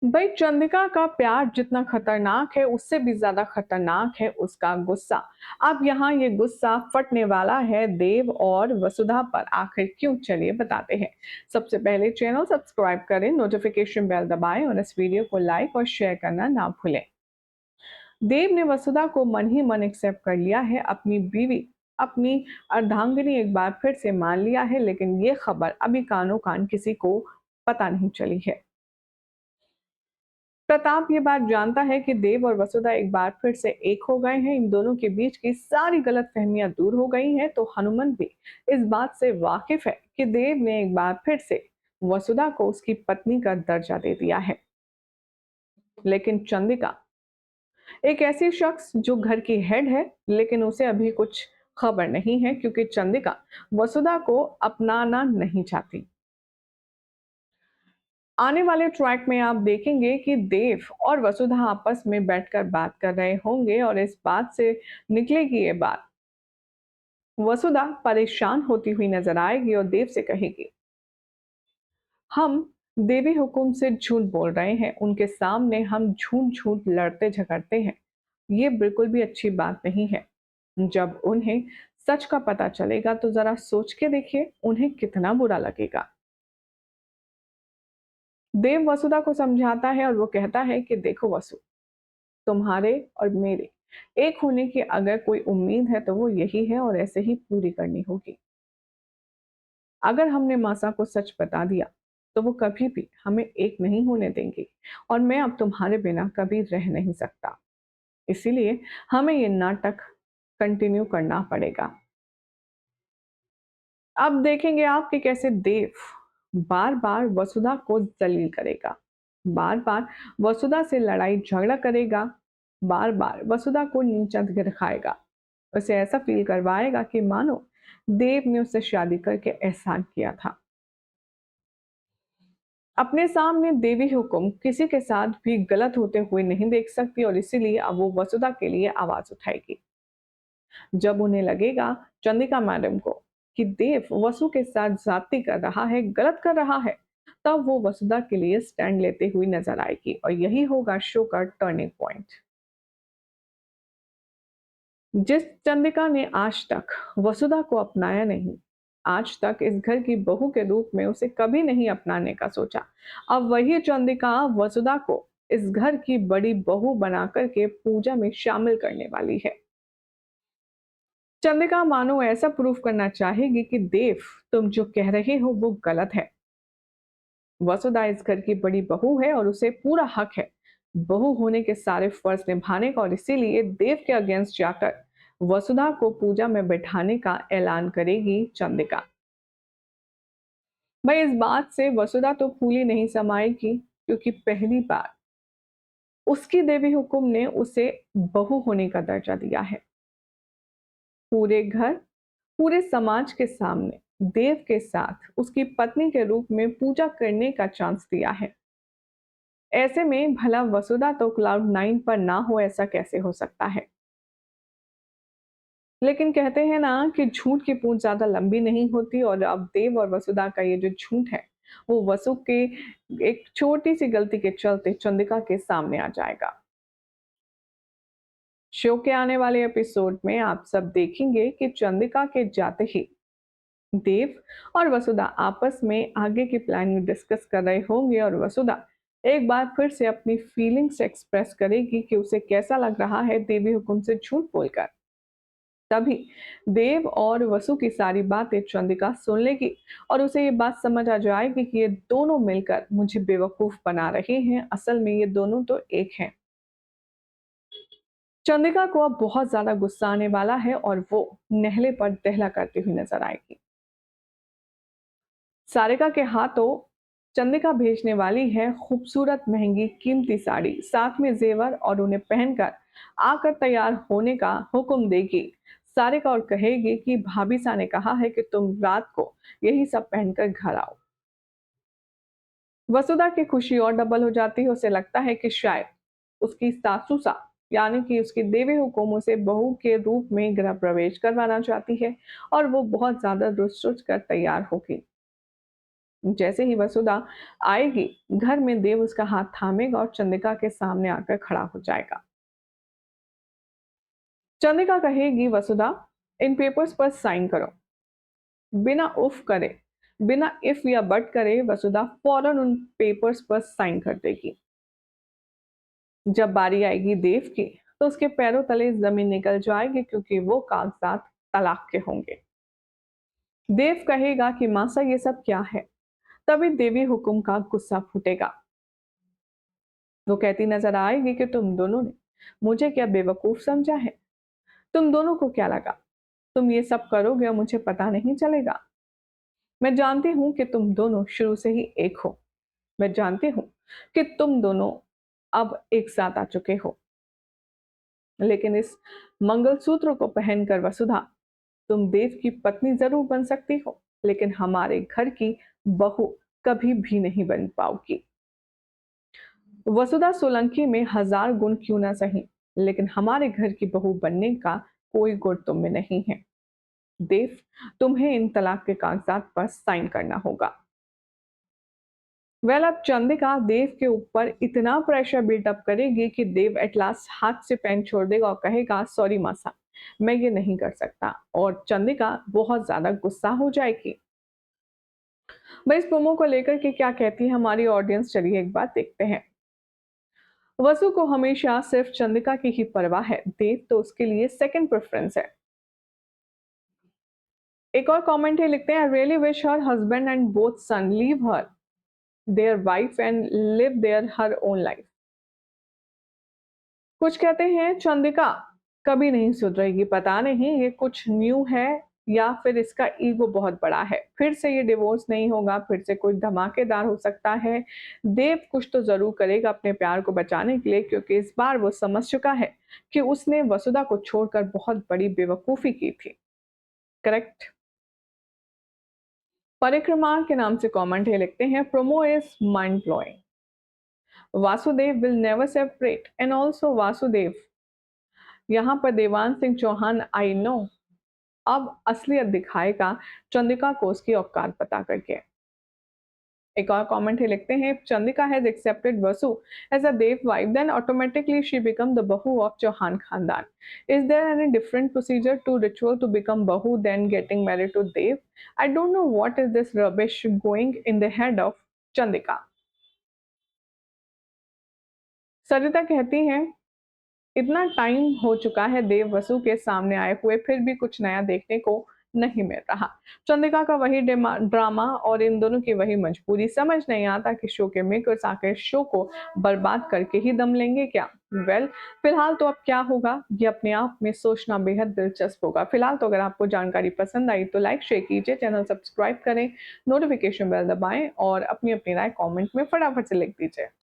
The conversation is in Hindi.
भाई चंद्रिका का प्यार जितना खतरनाक है उससे भी ज्यादा खतरनाक है उसका गुस्सा। अब यहाँ ये गुस्सा फटने वाला है देव और वसुधा पर, आखिर क्यों चलिए बताते हैं। सबसे पहले चैनल सब्सक्राइब करें, नोटिफिकेशन बेल दबाएं और इस वीडियो को लाइक और शेयर करना ना भूलें। देव ने वसुधा को मन ही मन एक्सेप्ट कर लिया है, अपनी बीवी, अपनी अर्धांगिनी एक बार फिर से मान लिया है, लेकिन ये खबर अभी कानो कान किसी को पता नहीं चली है। प्रताप ये बात जानता है कि देव और वसुधा एक बार फिर से एक हो गए हैं, इन दोनों के बीच की सारी गलतफहमियां दूर हो गई हैं। तो हनुमान भी इस बात से वाकिफ है कि देव ने एक बार फिर से वसुधा को उसकी पत्नी का दर्जा दे दिया है। लेकिन चंद्रिका एक ऐसी शख्स जो घर की हेड है, लेकिन उसे अभी कुछ खबर नहीं है, क्योंकि चंद्रिका वसुधा को अपनाना नहीं चाहती। आने वाले ट्रैक में आप देखेंगे कि देव और वसुधा आपस में बैठकर बात कर रहे होंगे और इस बात से निकलेगी ये बात। वसुधा परेशान होती हुई नजर आएगी और देव से कहेगी, हम देवी हुकुम से झूठ बोल रहे हैं, उनके सामने हम झूठ झूठ लड़ते झगड़ते हैं। ये बिल्कुल भी अच्छी बात नहीं है। जब उन्हें सच का पता चलेगा तो जरा सोच के देखिए उन्हें कितना बुरा लगेगा। देव वसुधा को समझाता है और वो कहता है कि देखो वसु, तुम्हारे और मेरे एक होने की अगर कोई उम्मीद है तो वो यही है और ऐसे ही पूरी करनी होगी। अगर हमने मासा को सच बता दिया तो वो कभी भी हमें एक नहीं होने देंगी और मैं अब तुम्हारे बिना कभी रह नहीं सकता। इसीलिए हमें ये नाटक कंटिन्यू करना पड़ेगा। अब देखेंगे आप कि कैसे देव बार बार वसुधा को जलील करेगा, बार बार वसुधा से लड़ाई झगड़ा करेगा, बार बार वसुधा को नीचा दिखाएगा, उसे ऐसा फील करवाएगा कि मानो देव ने उससे शादी करके एहसान किया था। अपने सामने देवी हुकुम किसी के साथ भी गलत होते हुए नहीं देख सकती और इसीलिए अब वो वसुधा के लिए आवाज उठाएगी। जब उन्हें लगेगा चंद्रिका मैडम को कि देव वसु के साथ जाति कर रहा है, गलत कर रहा है, तब वो वसुधा के लिए स्टैंड लेते हुई नजर आएगी और यही होगा शो का टर्निंग पॉइंट। जिस चंद्रिका ने आज तक वसुधा को अपनाया नहीं, आज तक इस घर की बहू के रूप में उसे कभी नहीं अपनाने का सोचा, अब वही चंद्रिका वसुधा को इस घर की बड़ी बहू बनाकर के पूजा में शामिल करने वाली है। चंद्रिका मानो ऐसा प्रूफ करना चाहेगी कि देव, तुम जो कह रहे हो वो गलत है। वसुधा इस घर की बड़ी बहू है और उसे पूरा हक है बहू होने के सारे फर्ज निभाने का और इसीलिए देव के अगेंस्ट जाकर वसुधा को पूजा में बैठाने का ऐलान करेगी चंद्रिका। भाई इस बात से वसुधा तो फूली नहीं समाएगी, क्योंकि पहली बार उसकी देवी हुकुम ने उसे बहू होने का दर्जा दिया है। पूरे घर, पूरे समाज के सामने देव के साथ उसकी पत्नी के रूप में पूजा करने का चांस दिया है। ऐसे में भला वसुधा तो क्लाउड 9 पर ना हो, ऐसा कैसे हो सकता है। लेकिन कहते हैं ना कि झूठ की पूंछ ज्यादा लंबी नहीं होती और अब देव और वसुधा का ये जो झूठ है वो वसु के एक छोटी सी गलती के चलते चंद्रिका के सामने आ जाएगा। शो के आने वाले एपिसोड में आप सब देखेंगे कि चंद्रिका के जाते ही देव और वसुधा आपस में आगे की प्लानिंग डिस्कस कर रहे होंगे और वसुधा एक बार फिर से अपनी फीलिंग्स एक्सप्रेस करेगी कि उसे कैसा लग रहा है देवी हुकुम से झूठ बोलकर। तभी देव और वसु की सारी बातें चंद्रिका सुन लेगी और उसे ये बात समझ आ जाएगी कि ये दोनों मिलकर मुझे बेवकूफ बना रहे हैं, असल में ये दोनों तो एक हैं। चंद्रिका को अब बहुत ज्यादा गुस्सा आने वाला है और वो नहले पर दहला करती हुई नजर आएगी। सारिका के हाथों चंद्रिका भेजने वाली है खूबसूरत महंगी कीमती साड़ी, साथ में जेवर, और उन्हें पहनकर आकर तैयार होने का हुक्म देगी सारिका और कहेगी कि भाभी सा ने कहा है कि तुम रात को यही सब पहनकर घर आओ। वसुधा की खुशी और डबल हो जाती है, उसे लगता है कि शायद उसकी सासू सा यानी कि उसकी देवी हुकुम उसे बहू के रूप में गृह प्रवेश करवाना चाहती है और वो बहुत ज्यादा रुस रुस कर तैयार होगी। जैसे ही वसुधा आएगी, घर में देव उसका हाथ थामेगा और चंद्रिका के सामने आकर खड़ा हो जाएगा। चंद्रिका कहेगी, वसुधा, इन पेपर्स पर साइन करो। बिना उफ करे, बिना इफ या बट करे वसुधा फौरन उन पेपर्स पर साइन कर देगी। जब बारी आएगी देव की, तो उसके पैरों तले जमीन निकल जाएगी, क्योंकि वो कागजात तलाक के होंगे। देव कहेगा कि मासा ये सब क्या है। तभी देवी हुकुम का गुस्सा फूटेगा। वो कहती नजर आएगी कि तुम दोनों ने मुझे क्या बेवकूफ समझा है। तुम दोनों को क्या लगा तुम ये सब करोगे और मुझे पता नहीं चलेगा। मैं जानती हूँ कि तुम दोनों शुरू से ही एक हो। मैं जानती हूँ कि तुम दोनों अब एक साथ आ चुके हो, लेकिन इस मंगलसूत्र को पहनकर वसुधा, तुम देव की पत्नी जरूर बन सकती हो, लेकिन हमारे घर की बहू कभी भी नहीं बन पाओगी। वसुधा सोलंकी में 1000 गुण क्यों ना सही, लेकिन हमारे घर की बहू बनने का कोई गुण तुम में नहीं है। देव, तुम्हें इन तलाक के कागजात पर साइन करना होगा। अब चंद्रिका देव के ऊपर इतना प्रेशर बिल्टअप करेगी कि देव एट लास्ट हाथ से पेन छोड़ देगा और कहेगा, सॉरी मासा, मैं ये नहीं कर सकता। और चंद्रिका बहुत ज्यादा गुस्सा हो जाएगी। भाई, इस प्रोमो को लेकर के क्या कहती है हमारी ऑडियंस, चलिए एक बार देखते हैं। वसु को हमेशा सिर्फ चंद्रिका की ही परवाह है, देव तो उसके लिए सेकंड प्रेफरेंस है। एक और कमेंट है, लिखते हैं, I really wish her husband and both son leave her their wife and live their her own life. कुछ कहते हैं चंद्रिका कभी नहीं सुधरेगी, पता नहीं ये कुछ न्यू है या फिर इसका ईगो बहुत बड़ा है। फिर से ये डिवोर्स नहीं होगा, फिर से कुछ धमाकेदार हो सकता है। देव कुछ तो जरूर करेगा अपने प्यार को बचाने के लिए, क्योंकि इस बार वो समझ चुका है कि उसने वसुधा को छोड़कर बहुत बड़ी बेवकूफी की थी। करेक्ट। परिक्रमा के नाम से कमेंट है, लिखते हैं, promo is mind blowing, Vasudev will never separate and also Vasudev. यहाँ पर देवान सिंह चौहान, आई नो, अब असलियत दिखाएगा चंद्रिका को उसकी औकात बता करके। एक और कमेंट है, लिखते हैं, Chandrika has accepted Vasu as a Dev wife then automatically she become the bahu of Chauhan khandaan. Is there any different procedure to ritual to become bahu then getting married to Dev? I don't know what is this rubbish going in the head of Chandrika. Sarita कहती हैं, इतना टाइम हो चुका है देव वसु के सामने आए हुए, फिर भी कुछ नया देखने को नहीं मिल रहा। चंद्रिका का वही ड्रामा और इन दोनों की वही मजबूरी। समझ नहीं आता कि शो के मेकर्स आकर शो को बर्बाद करके ही दम लेंगे क्या। फिलहाल तो अब क्या होगा ये अपने आप में सोचना बेहद दिलचस्प होगा। फिलहाल तो अगर आपको जानकारी पसंद आई तो लाइक शेयर कीजिए, चैनल सब्सक्राइब करें, नोटिफिकेशन बेल दबाएं और अपनी अपनी राय कॉमेंट में फटाफट से लिख दीजिए।